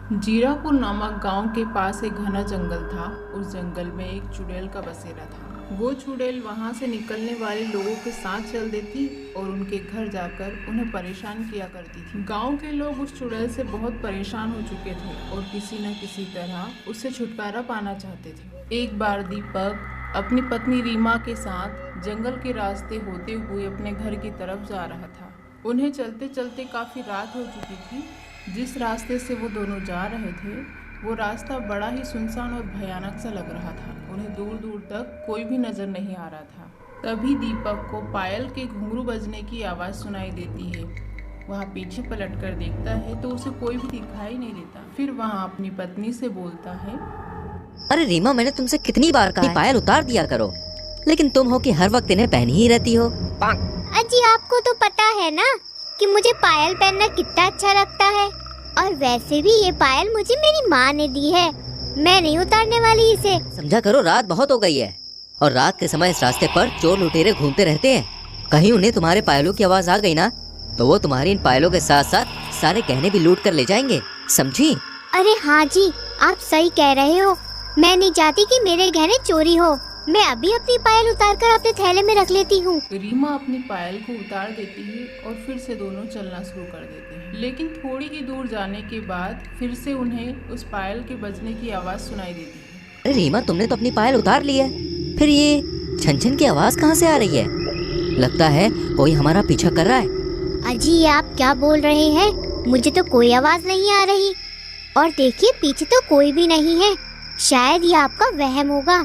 जीरापुर नामक गांव के पास एक घना जंगल था। उस जंगल में एक चुड़ैल का बसेरा था। वो चुड़ैल वहां से निकलने वाले लोगों के साथ चल देती और उनके घर जाकर उन्हें परेशान किया करती थी। गांव के लोग उस चुड़ैल से बहुत परेशान हो चुके थे और किसी न किसी तरह उससे छुटकारा पाना चाहते थे। एक बार दीपक अपनी पत्नी रीमा के साथ जंगल के रास्ते होते हुए अपने घर की तरफ जा रहा था। उन्हें चलते चलते काफ़ी रात हो चुकी थी। जिस रास्ते से वो दोनों जा रहे थे वो रास्ता बड़ा ही सुनसान और भयानक सा लग रहा था। उन्हें दूर दूर तक कोई भी नज़र नहीं आ रहा था। तभी दीपक को पायल के घुंघरू बजने की आवाज़ सुनाई देती है। वह पीछे पलट कर देखता है तो उसे कोई भी दिखाई नहीं देता। फिर वह अपनी पत्नी से बोलता है, अरे रीमा, मैंने तुमसे कितनी बार कहा है पायल उतार दिया करो, लेकिन तुम हो कि हर वक्त इन्हें पहनी ही रहती हो। अजी, आपको तो पता है ना कि मुझे पायल पहनना कितना अच्छा लगता है। और वैसे भी ये पायल मुझे मेरी माँ ने दी है, मैं नहीं उतारने वाली इसे। समझा करो, रात बहुत हो गई है और रात के समय इस रास्ते पर चोर लुटेरे घूमते रहते हैं। कहीं उन्हें तुम्हारे पायलों की आवाज आ गई ना तो वो तुम्हारी इन पायलों के साथ साथ सारे गहने भी लूट कर ले जाएंगे, समझी? अरे हाँ जी, आप सही कह रहे हो। मैं नहीं चाहती कि मेरे गहने चोरी हो। मैं अभी अपनी पायल उतार कर अपने थैले में रख लेती हूँ। रीमा अपनी पायल को उतार देती है और फिर से दोनों चलना शुरू कर देते हैं। लेकिन थोड़ी ही दूर जाने के बाद फिर से उन्हें उस पायल के बजने की आवाज़ सुनाई देती है। अरे रीमा, तुमने तो अपनी पायल उतार ली है, फिर ये छन छन की आवाज कहाँ से आ रही है? लगता है कोई हमारा पीछा कर रहा है। अजी, ये आप क्या बोल रहे हैं? मुझे तो कोई आवाज नहीं आ रही। और देखिए, पीछे तो कोई भी नहीं है। शायद ये आपका वहम होगा।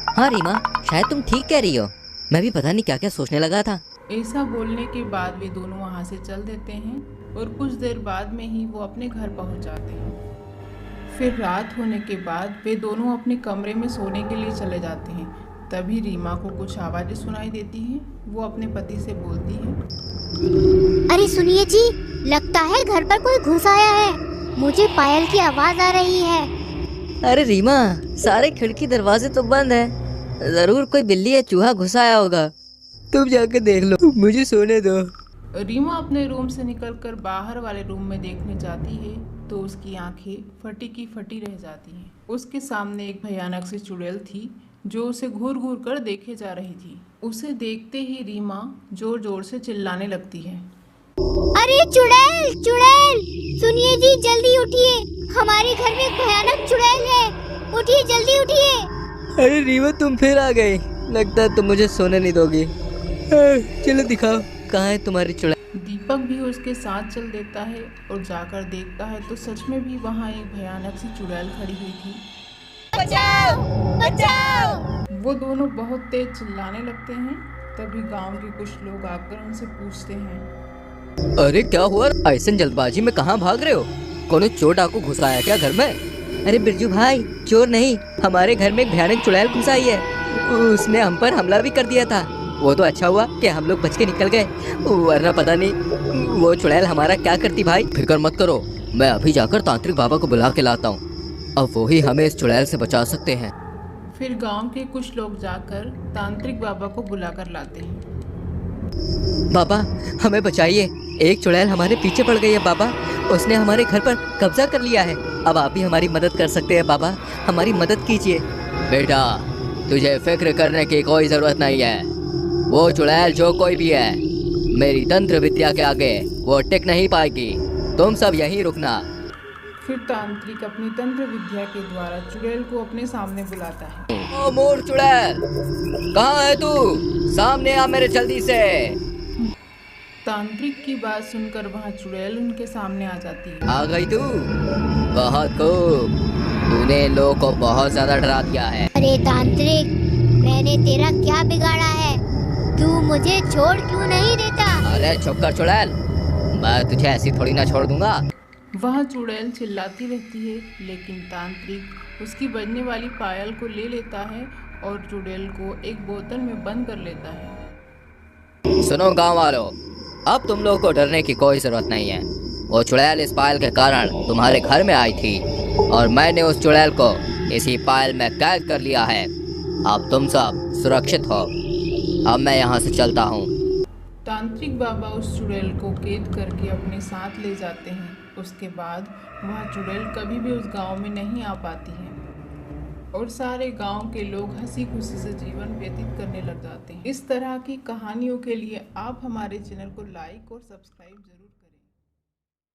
हाँ रीमा, शायद तुम ठीक कह रही हो। मैं भी पता नहीं क्या क्या सोचने लगा था। ऐसा बोलने के बाद वे दोनों वहाँ से चल देते हैं और कुछ देर बाद में ही वो अपने घर पहुँच जाते हैं। फिर रात होने के बाद वे दोनों अपने कमरे में सोने के लिए चले जाते हैं। तभी रीमा को कुछ आवाज़ें सुनाई देती हैं। वो अपने पति से बोलती है, अरे सुनिए जी, लगता है घर पर कोई घुस आया है। मुझे पायल की आवाज आ रही है। अरे रीमा, सारे खिड़की दरवाजे तो बंद है, जरूर कोई बिल्ली या चूहा घुस आया होगा। तुम जाके देख लो, मुझे सोने दो। रीमा अपने रूम से निकलकर बाहर वाले रूम में देखने जाती है तो उसकी आंखें फटी की फटी रह जाती हैं। उसके सामने एक भयानक सी चुड़ैल थी जो उसे घूर घूर कर देखे जा रही थी। उसे देखते ही रीमा जोर जोर से चिल्लाने लगती है, अरे चुड़ैल, चुड़ैल! सुनिए जी, जल्दी उठिए, हमारे घर में एक भयानक चुड़ैल है। उठिए, जल्दी उठिए। अरे रीमा, तुम फिर आ गई। लगता है तुम मुझे सोने नहीं दोगी। चलो दिखाओ, कहाँ है तुम्हारी चुड़ैल? दीपक भी उसके साथ चल देता है और जाकर देखता है तो सच में भी वहाँ एक भयानक सी चुड़ैल खड़ी हुई थी। बचाओ, बचाओ! वो दोनों बहुत तेज चिल्लाने लगते हैं। तभी गांव के कुछ लोग आकर उनसे पूछते हैं, अरे क्या हुआ? ऐसे जल्दबाजी में कहाँ भाग रहे हो? कौन चोर डाकू घुस आया क्या घर में? अरे बिरजू भाई, चोर नहीं, हमारे घर में एक भयानक चुड़ैल घुस आई है। उसने हम पर हमला भी कर दिया था। वो तो अच्छा हुआ कि हम लोग बच के निकल गए, वरना पता नहीं वो चुड़ैल हमारा क्या करती। भाई फिक्र मत करो, मैं अभी जाकर तांत्रिक बाबा को बुला के लाता हूँ। अब वो ही हमें इस चुड़ैल से बचा सकते हैं। फिर गांव के कुछ लोग जाकर तांत्रिक बाबा को बुलाकर लाते हैं। बाबा, हमें बचाइए, एक चुड़ैल हमारे पीछे पड़ गई है बाबा। उसने हमारे घर पर कब्जा कर लिया है। अब आप ही हमारी मदद कर सकते हैं बाबा, हमारी मदद कीजिए। बेटा, तुझे फिक्र करने की कोई जरूरत नहीं है। वो चुड़ैल जो कोई भी है, मेरी तंत्र विद्या के आगे वो टिक नहीं पाएगी। तुम सब यहीं रुकना। फिर तांत्रिक अपनी तंत्र विद्या के द्वारा चुड़ैल को अपने सामने बुलाता है। ओ मोर चुड़ैल, कहाँ है तू? सामने आ मेरे जल्दी से। तांत्रिक की बात सुनकर वहाँ चुड़ैल उनके सामने आ जाती है। आ गई तू? बहुत खूब, तूने लोगों को बहुत ज्यादा डरा दिया है। अरे तांत्रिक, मैंने तेरा क्या बिगाड़ा है? तू मुझे छोड़ क्यों नहीं देता? अरे चुप कर चुड़ैल, मैं तुझे ऐसी थोड़ी ना छोड़ दूंगा। वह चुड़ैल चिल्लाती रहती है, लेकिन तांत्रिक उसकी बजने वाली पायल को ले लेता है और चुड़ैल को एक बोतल में बंद कर लेता है। सुनो गांव वालों, अब तुम लोगों को डरने की कोई जरूरत नहीं है। वो चुड़ैल इस पायल के कारण तुम्हारे घर में आई थी और मैंने उस चुड़ैल को इसी पायल में कैद कर लिया है। अब तुम सब सुरक्षित हो। अब मैं यहाँ से चलता हूँ। तांत्रिक बाबा उस चुड़ैल को कैद करके अपने साथ ले जाते हैं। उसके बाद वह चुड़ैल कभी भी उस गांव में नहीं आ पाती है और सारे गांव के लोग हंसी खुशी से जीवन व्यतीत करने लग जाते हैं। इस तरह की कहानियों के लिए आप हमारे चैनल को लाइक और सब्सक्राइब जरूर करें।